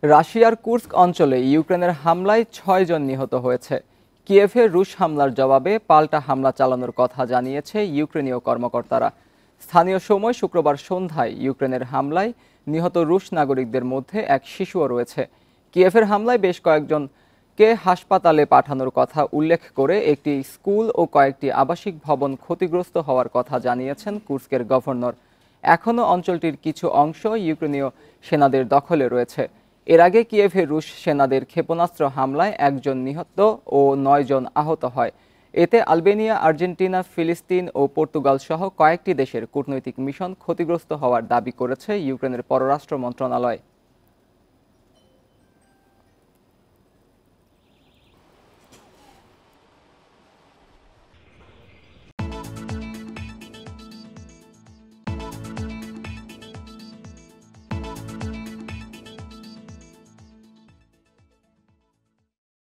রাশিয়ার কুর্স্ক অঞ্চলে ইউক্রেনের হামলায় ৬ জন নিহত হয়েছে। কিয়েভে রুশ হামলার জবাবে পাল্টা হামলা চালানোর কথা জানিয়েছে ইউক্রেনীয় কর্মকর্তারা। স্থানীয় সময় শুক্রবার সন্ধ্যায় ইউক্রেনের হামলায় নিহত রুশ নাগরিকদের মধ্যে এক শিশুও রয়েছে। কিয়েভের হামলায় বেশ কয়েকজনকে হাসপাতালে পাঠানোর কথা উল্লেখ করে একটি স্কুল ও কয়েকটি আবাসিক ভবন ক্ষতিগ্রস্ত হওয়ার কথা জানিয়েছেন কুর্স্কের গভর্নর। এখনও অঞ্চলটির কিছু অংশ ইউক্রেনীয় সেনাদের দখলে রয়েছে। এর আগে কিয়েভে রুশ সেনাদের ক্ষেপণাস্ত্র হামলায় ১ জন নিহত ও ৯ জন আহত হয়। এতে আলবেনিয়া, আর্জেন্টিনা, ফিলিস্তিন ও পর্তুগাল সহ কয়েকটি দেশের কূটনৈতিক মিশন ক্ষতিগ্রস্ত হওয়ার দাবি করেছে ইউক্রেনের পররাষ্ট্র মন্ত্রণালয়।